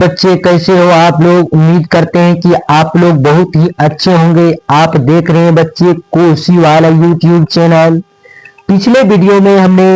बच्चे कैसे हो आप लोग। उम्मीद करते हैं कि आप लोग बहुत ही अच्छे होंगे। आप देख रहे हैं बच्चे कोसी वाला यूट्यूब चैनल। पिछले वीडियो में हमने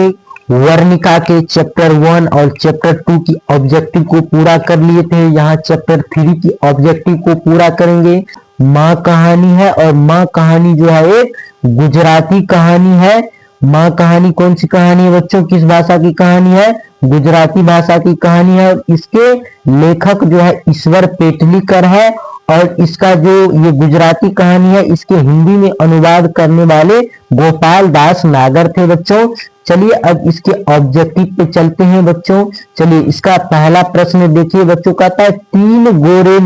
वर्णिका के चैप्टर 1 और चैप्टर 2 की ऑब्जेक्टिव को पूरा कर लिए थे। यहाँ चैप्टर 3 की ऑब्जेक्टिव को पूरा करेंगे। माँ कहानी है और माँ कहानी जो है एक गुजराती कहानी है। माँ कहानी कौन सी कहानी है बच्चों, किस भाषा की कहानी है? गुजराती भाषा की कहानी है। इसके लेखक जो है ईश्वर पेटलीकर है और इसका जो ये गुजराती कहानी है इसके हिंदी में अनुवाद करने वाले गोपाल दास नागर थे बच्चों। चलिए अब इसके ऑब्जेक्टिव पे चलते हैं बच्चों। चलिए इसका पहला प्रश्न देखिए बच्चों, कहता है 3 गोरे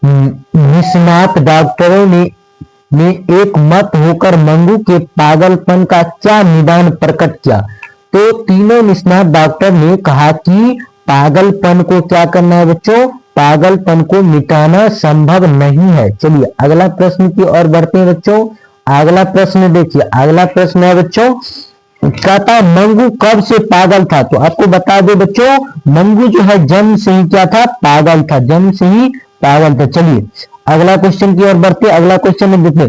निष्णात डॉक्टरों ने एक मत होकर मंगू के पागलपन का क्या निदान प्रकट किया। तो तीनों निष्णात डॉक्टर ने कहा कि पागलपन को क्या करना है बच्चों, पागलपन को मिटाना संभव नहीं है। चलिए अगला प्रश्न की ओर बढ़ते हैं बच्चों। अगला प्रश्न देखिए, अगला प्रश्न है बच्चों, कहता मंगू कब से पागल था। तो आपको बता दो बच्चों, मंगू जो है जन्म से ही क्या था, पागल था, जन्म से ही पागल था। चलिए अगला क्वेश्चन की ओर बढ़ते, अगला क्वेश्चन में देखिए,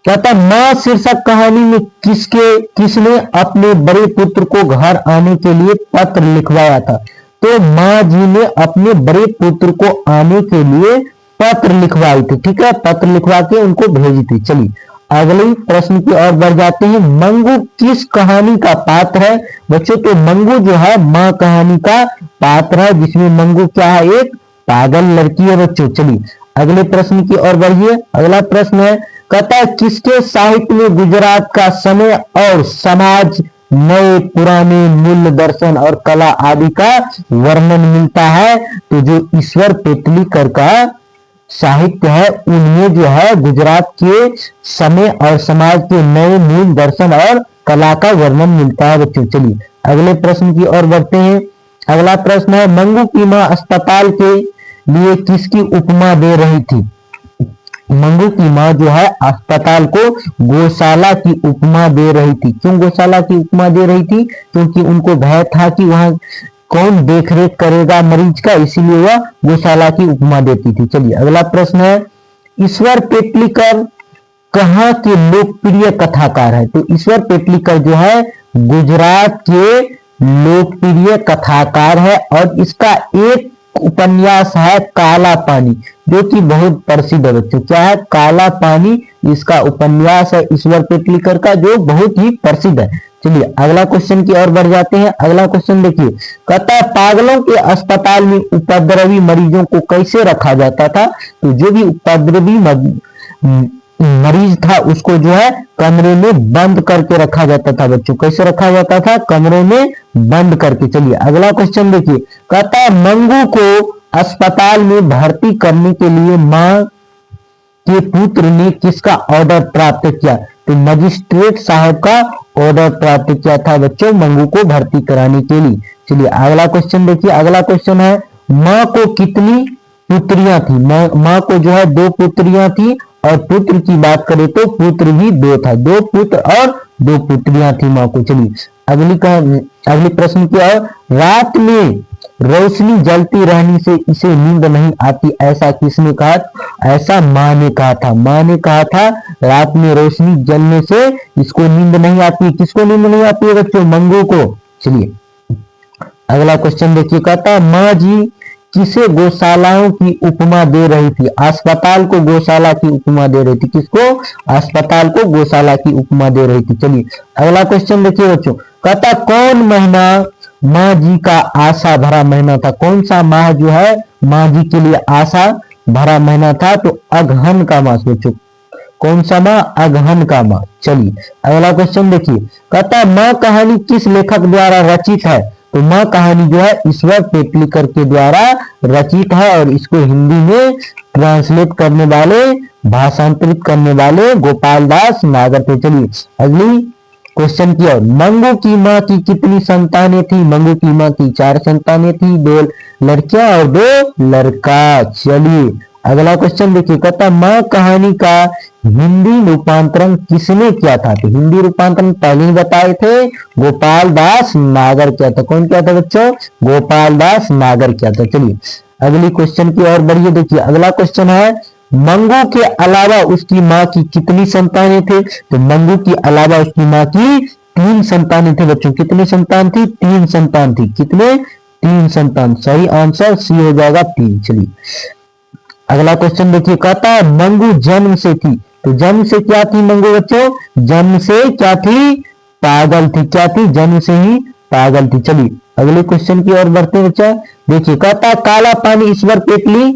कहता माँ शीर्षक कहानी में किसने अपने बड़े पुत्र को घर आने के लिए पत्र लिखवाया था। तो माँ जी ने अपने बड़े पुत्र को आने के लिए पत्र लिखवाई थी, ठीक है, पत्र लिखवा के उनको भेजी थी। चलिए अगले प्रश्न की ओर बढ़ जाते हैं। मंगू किस कहानी का पात्र है बच्चों। तो मंगू जो है माँ कहानी का पात्र है, जिसमें मंगू क्या है, एक पागल लड़की है बच्चों। चलिए अगले प्रश्न की ओर बढ़िए। अगला प्रश्न है, कहता है किसके साहित्य में गुजरात का समय और समाज, नए पुराने मूल्य दर्शन और कला आदि का वर्णन मिलता है। तो जो ईश्वर पेटलीकर का साहित्य है उनमें जो है गुजरात के समय और समाज के नए मूल दर्शन और कला का वर्णन मिलता है बच्चों। चलिए अगले प्रश्न की ओर बढ़ते हैं। अगला प्रश्न है, मंगू की माँ अस्पताल के लिए किसकी उपमा दे रही थी। मंगू की माँ जो है अस्पताल को गौशाला की उपमा दे रही थी। क्यों गौशाला की उपमा दे रही थी, क्योंकि उनको भय था कि वहां कौन देखरेख करेगा मरीज का, इसीलिए वह गौशाला की उपमा देती थी। चलिए अगला प्रश्न है, ईश्वर पेटलीकर कहाँ के लोकप्रिय कथाकार है। तो ईश्वर पेटलीकर जो है गुजरात के लोकप्रिय कथाकार है और इसका एक उपन्यास है काला पानी, जो कि बहुत प्रसिद्ध है बच्चों। क्या है, काला पानी, इसका उपन्यास है ईश्वर पेटलीकर का, जो बहुत ही प्रसिद्ध है। चलिए अगला क्वेश्चन की ओर बढ़ जाते हैं। अगला क्वेश्चन देखिए, कहता है पागलों के अस्पताल में उपद्रवी मरीजों को कैसे रखा जाता था। तो जो भी उपद्रवी मरीज था उसको जो है कमरे में बंद करके रखा जाता था बच्चों। कैसे रखा जाता था, कमरे में बंद करके। चलिए अगला क्वेश्चन देखिए, कहता है मंगू को अस्पताल में भर्ती करने के लिए माँ के पुत्र ने किसका ऑर्डर प्राप्त किया। तो मजिस्ट्रेट साहब का ऑर्डर प्राप्त किया था बच्चों मंगू को भर्ती कराने के लिए। चलिए अगला क्वेश्चन देखिए। अगला क्वेश्चन है, माँ को कितनी पुत्रियां थी। माँ को जो है 2 पुत्रियां थी और पुत्र की बात करें तो पुत्र भी 2 था, 2 पुत्र और 2 पुत्रियां थी माँ को। चलिए अगली प्रश्न की ओर, रात में रोशनी जलती रहने से इसे नींद नहीं आती, ऐसा किसने कहा। ऐसा माँ ने कहा था। माँ ने कहा था रात में रोशनी जलने से इसको नींद नहीं आती। किसको नींद नहीं आती है बच्चों, मंगू को। चलिए अगला क्वेश्चन देखिए, कहता है माँ जी किसे गौशालाओं की उपमा दे रही थी। अस्पताल को गौशाला की उपमा दे रही थी। किसको, अस्पताल को गौशाला की उपमा दे रही थी। चलिए अगला क्वेश्चन देखिए बच्चों, कहता कौन महीना माँ जी का आशा भरा महीना था। कौन सा माह जो है माँ जी के लिए आशा भरा महीना था। तो अगहन का मास बच्चों। कौन सा माह, अगहन का माह। चलिए अगला क्वेश्चन देखिए, कहता माँ कहानी किस लेखक द्वारा रचित है। तो माँ कहानी जो है ईश्वर पेटलीकर के द्वारा रचित है और इसको हिंदी में ट्रांसलेट करने वाले, भाषांतरित करने वाले गोपाल दास नागर थे। चलिए अगली क्वेश्चन की ओर, मंगू की माँ की कितनी संतानें थी। मंगू की माँ की 4 संतानें थी, 2 लड़कियां और 2 लड़का। चलिए अगला क्वेश्चन देखिए, कहता माँ कहानी का हिंदी रूपांतरण किसने किया था। तो हिंदी रूपांतरण पहले ही बताए थे, गोपाल दास नागर किया था। कौन किया था बच्चों, गोपाल दास नागर किया था। चलिए अगली क्वेश्चन की ओर बढ़िए। देखिए अगला क्वेश्चन है, मंगू के अलावा उसकी माँ की कितनी संतानें थे? तो मंगू के अलावा उसकी माँ की 3 संतानें थे बच्चों। कितनी संतान थी? 3 संतान थी। कितने? 3 संतान। सही आंसर सी हो जाएगा 3। चलिए अगला क्वेश्चन देखिए, कहता है मंगू जन्म से थी, तो जन्म से क्या थी मंगू बच्चों? जन्म से क्या थी? पागल थी। क्या थी? जन्म से ही पागल थी। चलिए अगले क्वेश्चन की ओर बढ़ते हैं बच्चा। देखिए कहता है काला पानी ईश्वर पेटली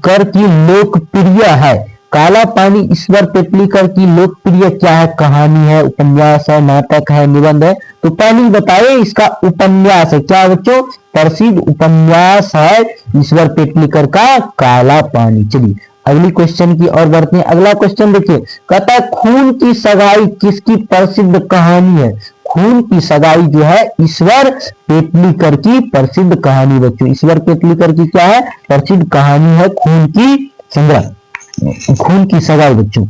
कर की लोकप्रिय है। काला पानी ईश्वर पेटलीकर की लोकप्रिय क्या है? कहानी है, उपन्यास है, नाटक है, निबंध है? तो पहले बताइए, इसका उपन्यास है। क्या बच्चों? प्रसिद्ध उपन्यास है ईश्वर पेटलीकर का काला पानी। चलिए अगली क्वेश्चन की ओर बढ़ते हैं। अगला क्वेश्चन देखिए, कहता है खून की सगाई किसकी प्रसिद्ध कहानी है? खून की सगाई जो है ईश्वर पेटलीकर की प्रसिद्ध कहानी बच्चों। ईश्वर पेटलीकर की क्या है? प्रसिद्ध कहानी है खून की संग्रह, खून की सगाई बच्चों।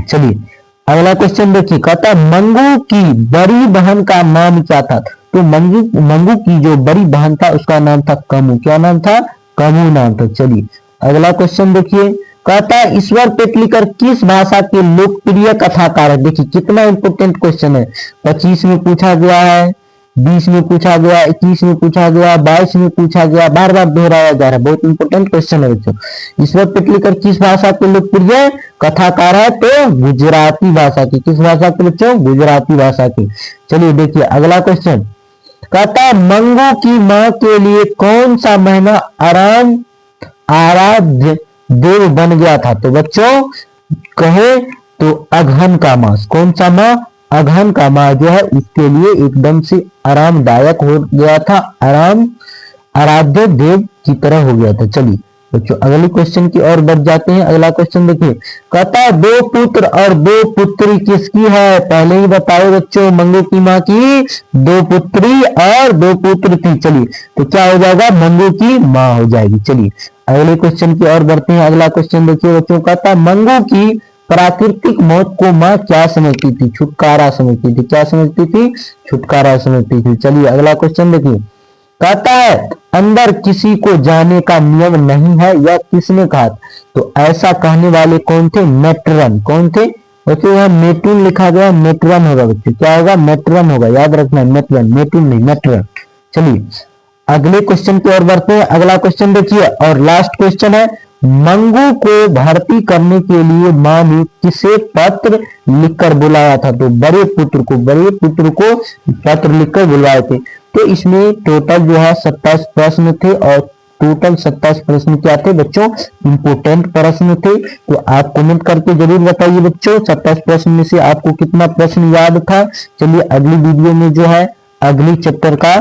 चलिए अगला क्वेश्चन देखिए, कहता है मंगू की बड़ी बहन का नाम क्या था? तो मंगू की जो बड़ी बहन था उसका नाम था कमू। क्या नाम था? कमू नाम था। चलिए अगला क्वेश्चन देखिए, कहता है ईश्वर पेटलीकर किस भाषा के लोकप्रिय कथाकार है? देखिए कितना इंपोर्टेंट क्वेश्चन है। 25 में पूछा गया है, 20 में पूछा गया, 21 में पूछा गया, 22 में पूछा गया, बार बार दोहराया जा रहा है। बहुत इंपोर्टेंट क्वेश्चन है बच्चों। ईश्वर पेटलीकर किस भाषा के लोकप्रिय कथाकार है? तो गुजराती भाषा की। किस भाषा के बच्चों? गुजराती भाषा की। चलिए देखिए अगला क्वेश्चन, कहता है मंगू की माँ के लिए कौन सा महीना आराध्य देव बन गया था? तो बच्चों कहे तो अगहन का मास। कौन सा माह? अगहन का माह जो है उसके लिए एकदम से आरामदायक हो गया था, आराध्य देव की तरह हो गया था। चलिए बच्चों अगले क्वेश्चन की ओर बढ़ जाते हैं। अगला क्वेश्चन देखिए, कहता है 2 पुत्र और 2 पुत्री किसकी है? पहले ही बताओ बच्चों, मंगू की माँ की 2 पुत्री और 2 पुत्र थी। चलिए तो क्या हो जाएगा? मंगू की माँ हो जाएगी। चलिए अगले क्वेश्चन की ओर बढ़ते हैं। अगला क्वेश्चन देखिए बच्चों, कहता है मंगू की प्राकृतिक मौत को माँ क्या समझती थी? छुटकारा समझती थी। क्या समझती थी? छुटकारा समझती थी। चलिए अगला क्वेश्चन देखिए, कहता है अंदर किसी को जाने का नियम नहीं है, यह किसने कहा? तो ऐसा कहने वाले कौन थे? मेट्रन। कौन थे बच्चों? यहाँ मेटून लिखा गया, मेट्रन होगा बच्चों। क्या होगा? मेट्रन होगा, याद रखना। मेट्रन, मेटून नहीं, मेट्रन। चलिए अगले क्वेश्चन की ओर बढ़ते हैं। अगला क्वेश्चन देखिए और लास्ट क्वेश्चन है, मंगू को भर्ती करने के लिए माँ ने किसे पत्र लिखकर बुलाया था? तो बड़े पुत्र को पत्र लिखकर बुलाए थे। तो इसमें टोटल जो है 27 प्रश्न थे और टोटल 27 प्रश्न क्या थे बच्चों? इंपोर्टेंट प्रश्न थे। तो आप कमेंट करके जरूर बताइए बच्चों 27 प्रश्न में से आपको कितना प्रश्न याद था। चलिए अगली वीडियो में जो है अगली चैप्टर का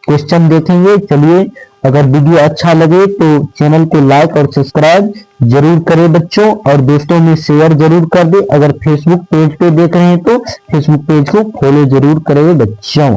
क्वेश्चन देखेंगे। चलिए अगर वीडियो अच्छा लगे तो चैनल को लाइक और सब्सक्राइब जरूर करें बच्चों, और दोस्तों में शेयर जरूर कर दे। अगर फेसबुक पेज पे देख रहे हैं तो फेसबुक पेज को फॉलो जरूर करें बच्चों।